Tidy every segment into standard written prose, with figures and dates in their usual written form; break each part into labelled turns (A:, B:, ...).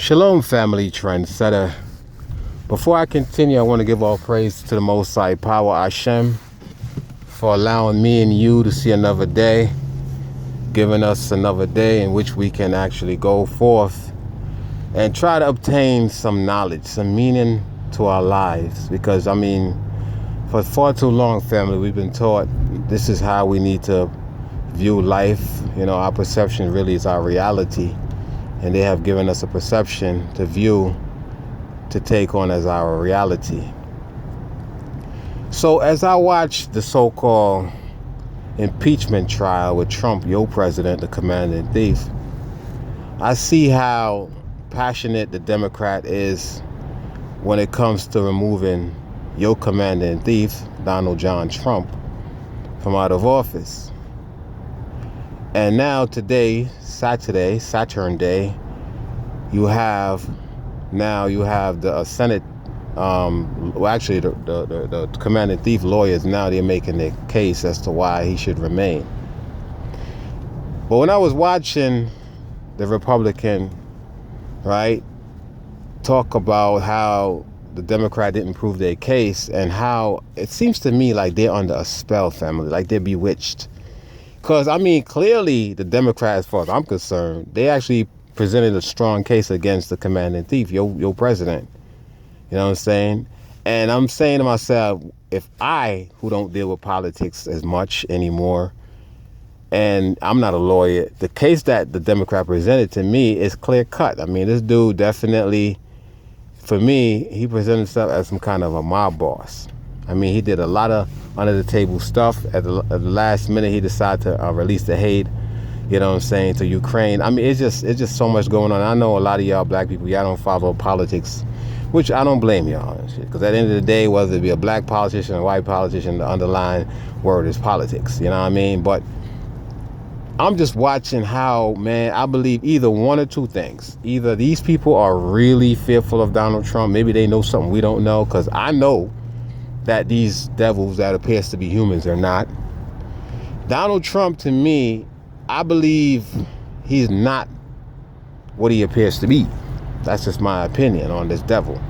A: Shalom, family trendsetter. Before I continue, I want to give all praise to the Most High Power Hashem for allowing me and you to see another day, giving us another day in which we can actually go forth and try to obtain some knowledge, some meaning to our lives. Because, for far too long, family, we've been taught this is how we need to view life. Our perception really is our reality. And they have given us a perception to view, to take on as our reality. So as I watch the so-called impeachment trial with Trump, your president, the commander-in-chief, I see how passionate the Democrat is when it comes to removing your commander-in-chief, Donald John Trump, from out of office. And now today, Saturday, Saturn Day, you have the Senate, the commander-in-chief lawyers, now they're making their case as to why he should remain. But when I was watching the Republican, talk about how the Democrat didn't prove their case and how it seems to me like they're under a spell, family, like they're bewitched. Because, clearly the Democrats, as far as I'm concerned, they actually presented a strong case against the commander-in-chief, your president. You know what I'm saying? And I'm saying to myself, if I, who don't deal with politics as much anymore, and I'm not a lawyer, the case that the Democrat presented to me is clear cut. This dude definitely, for me, he presented himself as some kind of a mob boss. He did a lot of under the table stuff. At the last minute, he decided to release the aid, to Ukraine. It's just so much going on. I know a lot of y'all black people, y'all don't follow politics, which I don't blame y'all. Because at the end of the day, whether it be a black politician or a white politician, the underlying word is politics. But I'm just watching how, I believe either one or two things. Either these people are really fearful of Donald Trump. Maybe they know something we don't know. Because I know that these devils that appears to be humans are not. Donald Trump, to me, I believe he's not what he appears to be. That's just my opinion on this devil.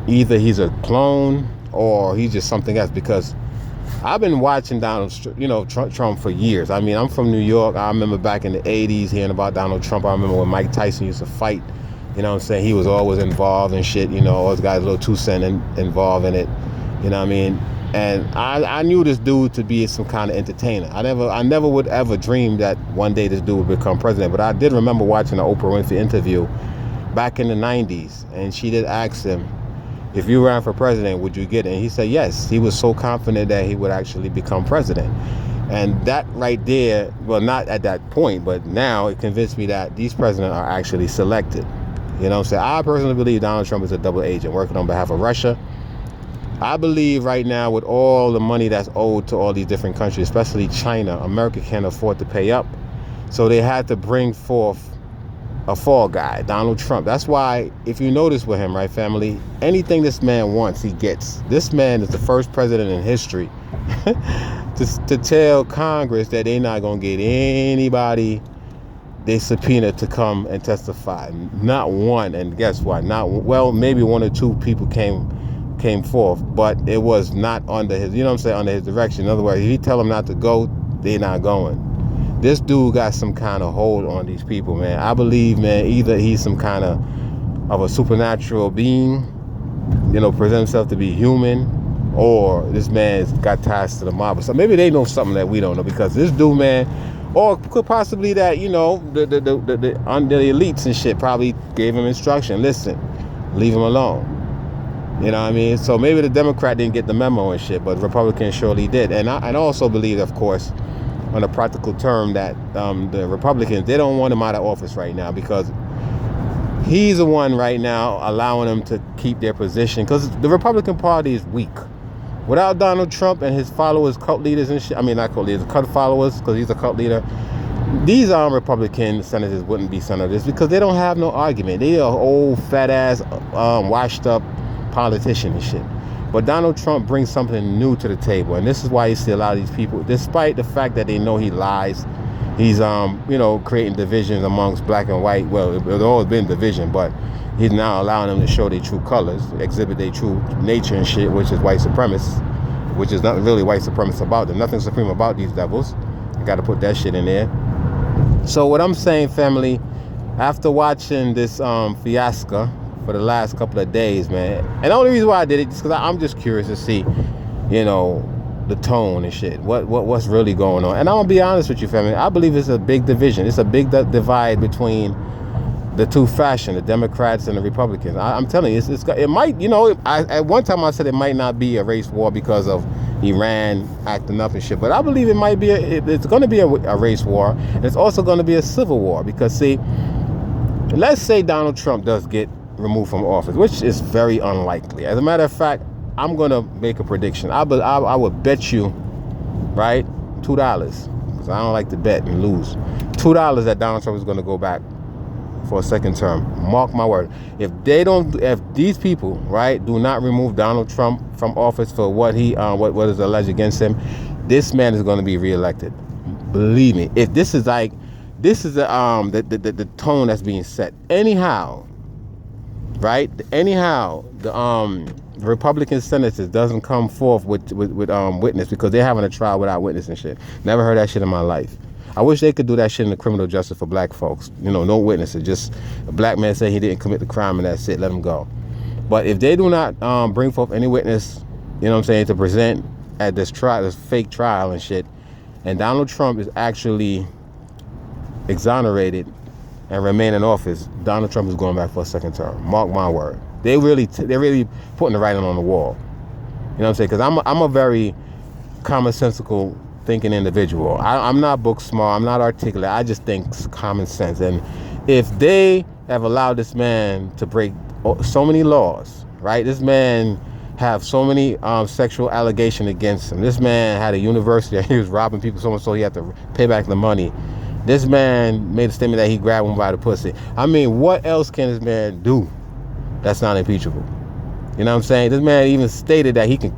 A: Either he's a clone or he's just something else, because I've been watching Trump for years. I'm from New York. I remember back in the 80s hearing about Donald Trump. I remember when Mike Tyson used to fight. He was always involved in shit. Always got his little 2 cents involved in it. And I knew this dude to be some kind of entertainer. I never would ever dream that one day this dude would become president. But I did remember watching an Oprah Winfrey interview back in the 90s. And she did ask him, if you ran for president, would you get it? And he said yes. He was so confident that he would actually become president. And that right there, well, not at that point, but now it convinced me that these presidents are actually selected. I personally believe Donald Trump is a double agent working on behalf of Russia. I believe right now, with all the money that's owed to all these different countries, especially China, America can't afford to pay up. So they had to bring forth a fall guy, Donald Trump. That's why, if you notice with him, right, family, anything this man wants, he gets. This man is the first president in history to tell Congress that they're not going to get anybody they subpoena to come and testify. Not one. And guess what? Maybe 1 or 2 people came forth, but it was not under his, under his direction. In other words, if he tell them not to go, they're not going. This dude got some kind of hold on these people, man. I believe, man, either he's some kind of a supernatural being, present himself to be human, or this man's got ties to the mob. So maybe they know something that we don't know, because this dude, man, or could possibly that, the under the elites and shit probably gave him instruction. Listen, leave him alone. So maybe the Democrat didn't get the memo and shit, but Republicans surely did. And I also believe, of course, on a practical term, that the Republicans, they don't want him out of office right now, because he's the one right now allowing them to keep their position, because the Republican Party is weak. Without Donald Trump and his followers, cult leaders and shit, not cult leaders, cult followers, because he's a cult leader, these Republican senators wouldn't be senators, because they don't have no argument. They are old, fat-ass, washed-up politician and shit. But Donald Trump brings something new to the table, and this is why you see a lot of these people, despite the fact that they know he lies, He's creating divisions amongst black and white. Well, there's always been division, but he's now allowing them to show their true colors, exhibit their true nature and shit, which is white supremacists, which is not really white supremacists about them. Nothing supreme about these devils. You got to put that shit in there. So what I'm saying, family, after watching this fiasco for the last couple of days, man, and the only reason why I did it is because I'm just curious to see, the tone and shit. What's really going on? And I'm gonna be honest with you, family. I believe it's a big division. It's a big divide between the two factions, the Democrats and the Republicans. I'm telling you, it might. At one time I said it might not be a race war because of Iran acting up and shit, but I believe it might be. It's going to be a race war, and it's also going to be a civil war because, see, let's say Donald Trump does get removed from office, which is very unlikely. As a matter of fact, I'm going to make a prediction. I would bet you, right, $2, because I don't like to bet and lose. $2 that Donald Trump is going to go back for a second term. Mark my word. If these people, right, do not remove Donald Trump from office for what he what is alleged against him, this man is going to be reelected. Believe me. If this is the tone that's being set. Anyhow, right? Anyhow, the Republican senators doesn't come forth with witness because they're having a trial without witness and shit. Never heard that shit in my life. I wish they could do that shit in the criminal justice for black folks. No witnesses. Just a black man say he didn't commit the crime and that's it. Let him go. But if they do not bring forth any witness, to present at this trial, this fake trial and shit, and Donald Trump is actually exonerated and remain in office, Donald Trump is going back for a second term. Mark my word. They're really putting the writing on the wall. You know what I'm saying? Because I'm a very commonsensical thinking individual. I'm not book smart. I'm not articulate. I just think common sense. And if they have allowed this man to break so many laws, right? This man have so many sexual allegations against him. This man had a university and he was robbing people so he had to pay back the money. This man made a statement that he grabbed one by the pussy. I mean, what else can this man do that's not impeachable? You know what I'm saying? This man even stated that he can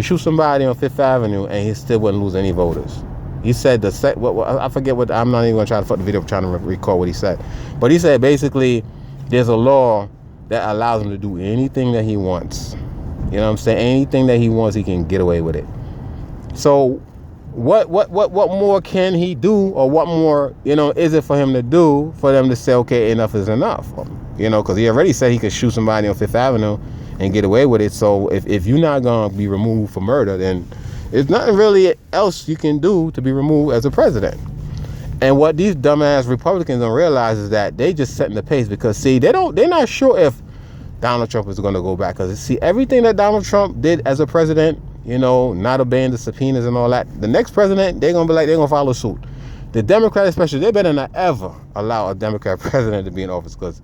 A: shoot somebody on Fifth Avenue and he still wouldn't lose any voters. He said I forget what, I'm not even going to try to fuck the video, I'm trying to recall what he said. But he said basically there's a law that allows him to do anything that he wants. You know what I'm saying? Anything that he wants, he can get away with it. So what more can he do, or what more, is it for him to do for them to say, okay, enough is enough? Because he already said he could shoot somebody on Fifth Avenue and get away with it. So if you're not going to be removed for murder, then there's nothing really else you can do to be removed as a president. And what these dumbass Republicans don't realize is that they just setting the pace because, see, they're not sure if Donald Trump is going to go back. Because, see, everything that Donald Trump did as a president, not obeying the subpoenas and all that, the next president, they're going to follow suit. The Democrats especially, they better not ever allow a Democrat president to be in office, because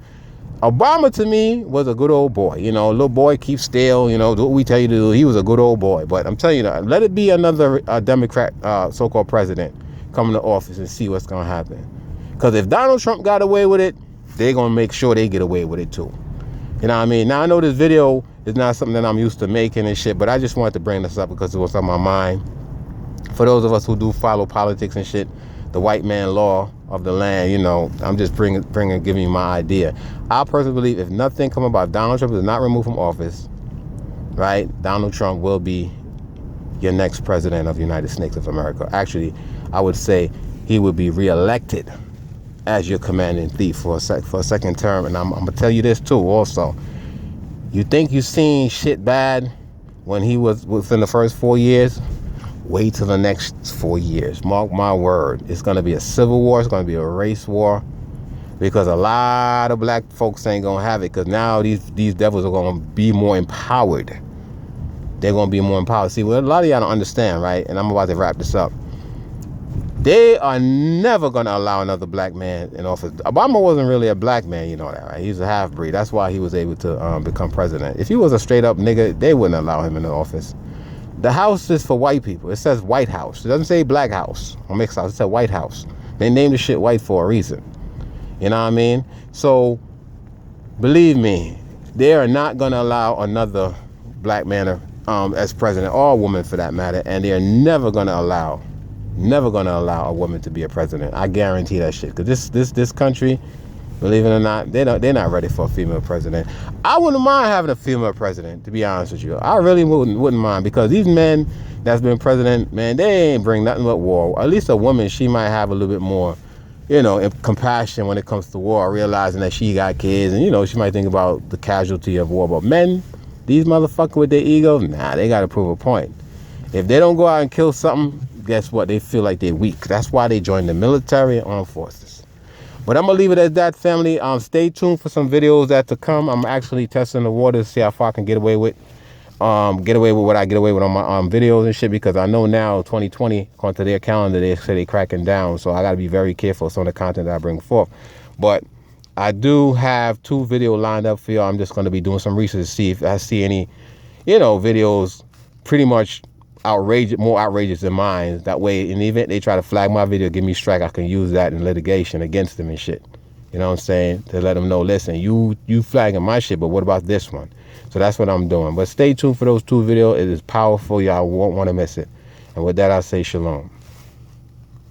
A: Obama, to me, was a good old boy. Little boy, keep still, do what we tell you to do. He was a good old boy. But I'm telling you, let it be another Democrat so-called president coming to office and see what's going to happen. Because if Donald Trump got away with it, they're going to make sure they get away with it too. You know what I mean? Now, I know this video is not something that I'm used to making and shit, but I just wanted to bring this up because it was on my mind. For those of us who do follow politics and shit, the white man law of the land, I'm just giving you my idea. I personally believe if nothing come about, if Donald Trump is not removed from office, right, Donald Trump will be your next president of the United States of America. Actually, I would say he would be reelected as your commanding thief for a second term. And I'm gonna tell you this too also. You think you seen shit bad when he was within the first 4 years? Wait till the next 4 years. Mark my word. It's going to be a civil war. It's going to be a race war. Because a lot of black folks ain't going to have it. Because now these devils are going to be more empowered. They're going to be more empowered. See, well, a lot of y'all don't understand, right? And I'm about to wrap this up. They are never going to allow another black man in office. Obama wasn't really a black man, you know that, right? He's a half-breed. That's why he was able to become president. If he was a straight-up nigga, they wouldn't allow him in the office. The house is for white people. It says White House. It doesn't say Black House or Mixed House. It says White House. They named the shit white for a reason. You know what I mean? So, believe me, they are not going to allow another black man as president, or woman for that matter, and they are never going to allow never gonna allow a woman to be a president. I guarantee that shit. Cause this country, believe it or not, they're not ready for a female president. I wouldn't mind having a female president, to be honest with you. I really wouldn't mind, because these men that's been president, man, they ain't bring nothing but war. At least a woman, she might have a little bit more, compassion when it comes to war, realizing that she got kids, and she might think about the casualty of war. But men, these motherfuckers with their ego, nah, they gotta prove a point. If they don't go out and kill something, guess what? They feel like they're weak. That's why they join the military and armed forces. But I'm gonna leave it at that, family. Stay tuned for some videos that to come. I'm actually testing the water to see how far I can get away with what I get away with on my videos and shit, because I know now 2020, according to their calendar, they say they cracking down. So I gotta be very careful of some of the content that I bring forth. But I do have 2 videos lined up for y'all. I'm just gonna be doing some research to see if I see any, videos pretty much more outrageous than mine. That way, in the event they try to flag my video, give me strike, I can use that in litigation against them and shit. You know what I'm saying? To let them know, listen, you flagging my shit, but what about this one? So that's what I'm doing. But stay tuned for those 2 videos. It is powerful. Y'all won't want to miss it. And with that, I say shalom.